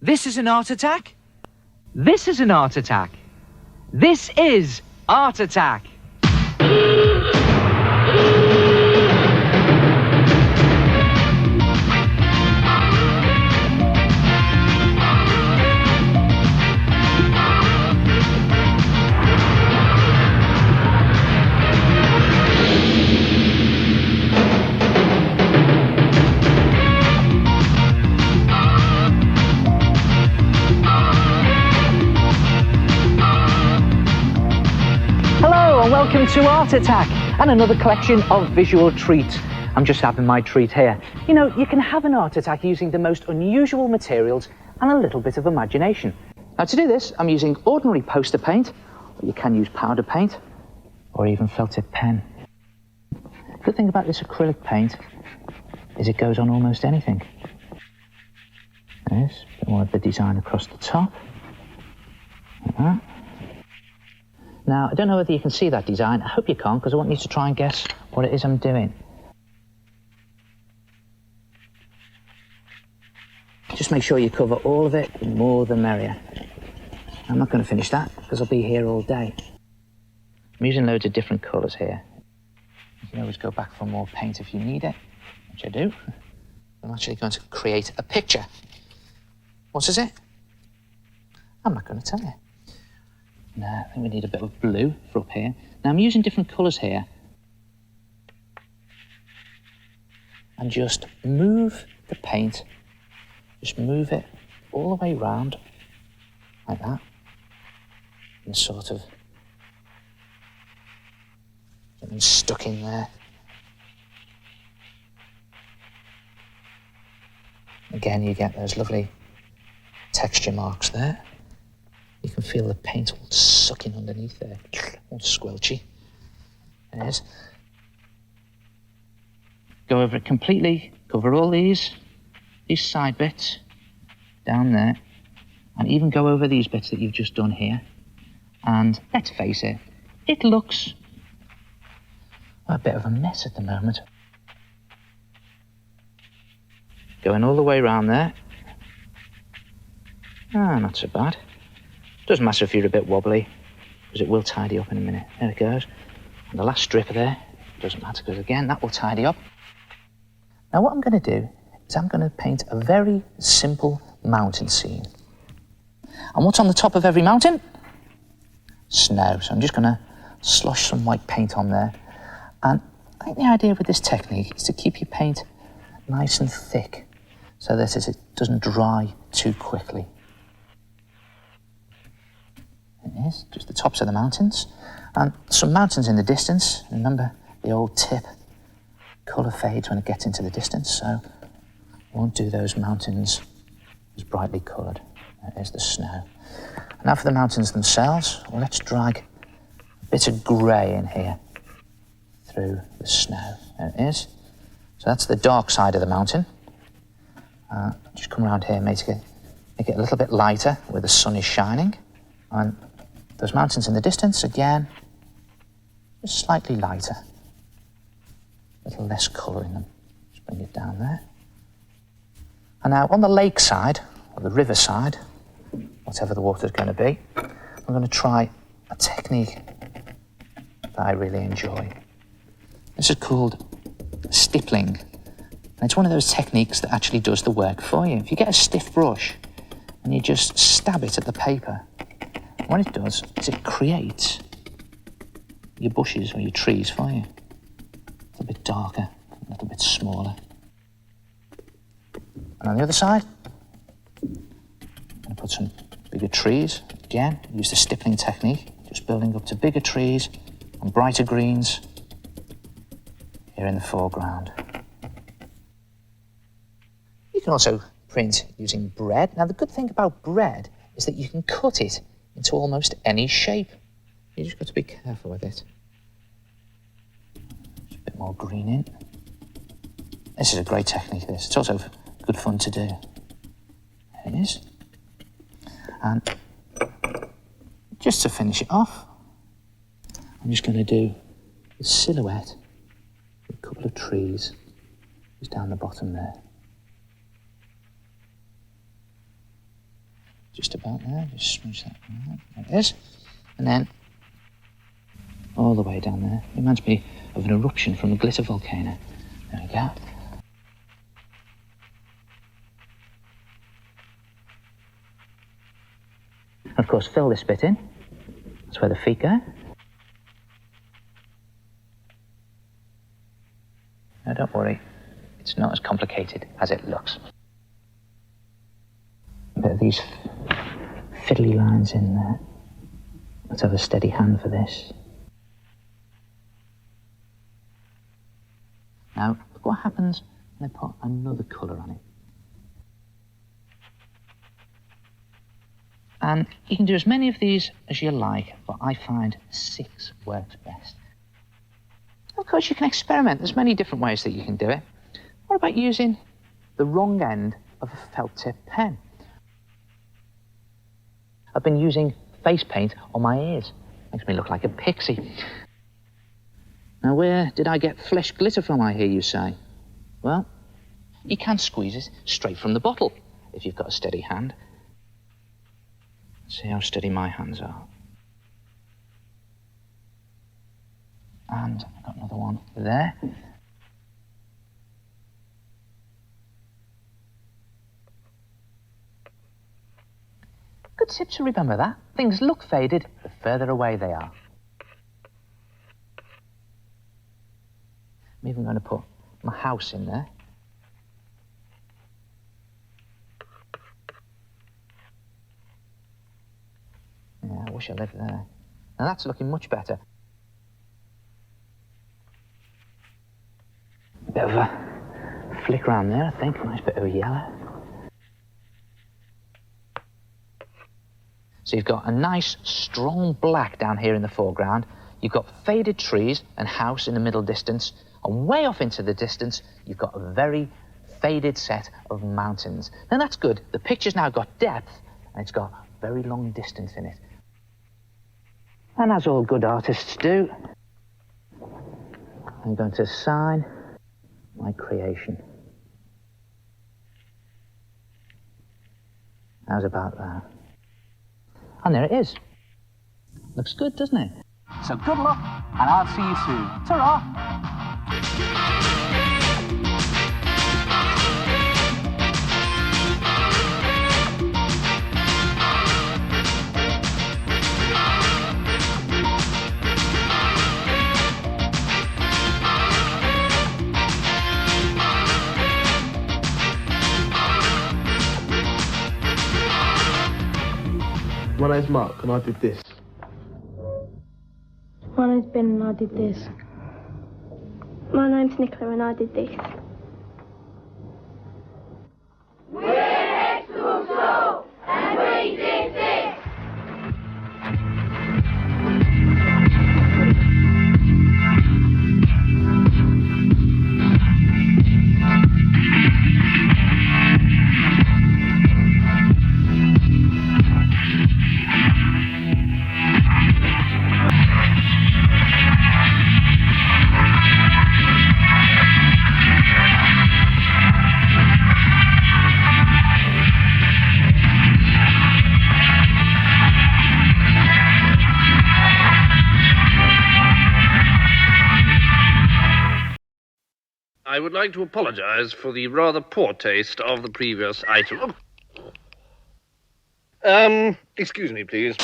This is an art attack? This is an art attack. This is Art Attack. Welcome to Art Attack and another collection of visual treats. I'm just having my treat here. You know, you can have an art attack using the most unusual materials and a little bit of imagination. Now to do this, I'm using ordinary poster paint, or you can use powder paint, or even felt tip pen. The good thing about this acrylic paint is it goes on almost anything. There's a bit more of the design across the top. Like that. Now, I don't know whether you can see that design. I hope you can't, because I want you to try and guess what it is I'm doing. Just make sure you cover all of it, the more the merrier. I'm not going to finish that, because I'll be here all day. I'm using loads of different colours here. You can always go back for more paint if you need it, which I do. I'm actually going to create a picture. What is it? I'm not going to tell you. No, I think we need a bit of blue for up here. Now I'm using different colours here. And just move the paint, just move it all the way round, like that. And sort of something stuck in there. Again, you get those lovely texture marks there. You can feel the paint all sucking underneath there, all squelchy. There it is. Go over it completely, cover all these side bits down there, and even go over these bits that you've just done here. And let's face it, it looks a bit of a mess at the moment. Going all the way around there. Ah, not so bad. Doesn't matter if you're a bit wobbly, because it will tidy up in a minute. There it goes. And the last strip there, doesn't matter, because again, that will tidy up. Now what I'm going to do is I'm going to paint a very simple mountain scene. And what's on the top of every mountain? Snow. So I'm just going to slosh some white paint on there. And I think the idea with this technique is to keep your paint nice and thick, so that it doesn't dry too quickly. It is, just the tops of the mountains. And some mountains in the distance. Remember, the old tip colour fades when it gets into the distance, so I won't do those mountains as brightly coloured. There's the snow. Now for the mountains themselves, well, let's drag a bit of grey in here through the snow. There it is. So that's the dark side of the mountain. Just come around here, make it a little bit lighter where the sun is shining. And those mountains in the distance, again, just slightly lighter. A little less colour in them. Just bring it down there. And now on the lake side, or the river side, whatever the water's going to be, I'm going to try a technique that I really enjoy. This is called stippling. And it's one of those techniques that actually does the work for you. If you get a stiff brush and you just stab it at the paper, what it does is it creates your bushes or your trees for you. A little bit darker, a little bit smaller. And on the other side, I'm going to put some bigger trees. Again, use the stippling technique, just building up to bigger trees and brighter greens here in the foreground. You can also print using bread. Now, the good thing about bread is that you can cut it into almost any shape. You just got to be careful with it. Just a bit more green in. This is a great technique, this. It's also good fun to do. There it is. And just to finish it off, I'm just going to do the silhouette of a couple of trees, just down the bottom there. just about there. Just smoosh that. There it is. And then all the way down there. It reminds me of an eruption from a glitter volcano. There we go. And of course, fill this bit in. That's where the feet go. Now, don't worry. It's not as complicated as it looks. A bit of these fiddly lines in there. Let's have a steady hand for this. Now, look what happens when I put another colour on it. And you can do as many of these as you like, but I find 6 works best. Of course, you can experiment. There's many different ways that you can do it. What about using the wrong end of a felt tip pen? I've been using face paint on my ears. Makes me look like a pixie. Now, where did I get flesh glitter from, I hear you say? Well, you can squeeze it straight from the bottle if you've got a steady hand. See how steady my hands are. And I've got another one there. Good tip to remember that. Things look faded the further away they are. I'm even going to put my house in there. Yeah, I wish I lived there. Now that's looking much better. Bit of a flick around there, I think. Nice bit of yellow. So you've got a nice, strong black down here in the foreground. You've got faded trees and house in the middle distance. And way off into the distance, you've got a very faded set of mountains. Now that's good. The picture's now got depth, and it's got very long distance in it. And as all good artists do, I'm going to sign my creation. How's about that? And there it is. Looks good, doesn't it? So good luck, and I'll see you soon. Ta-ra! My name's Mark, and I did this. My name's Ben, and I did this. My name's Nicola, and I did this. We're Excuso, and we did this. I would like to apologize for the rather poor taste of the previous item. Excuse me, please.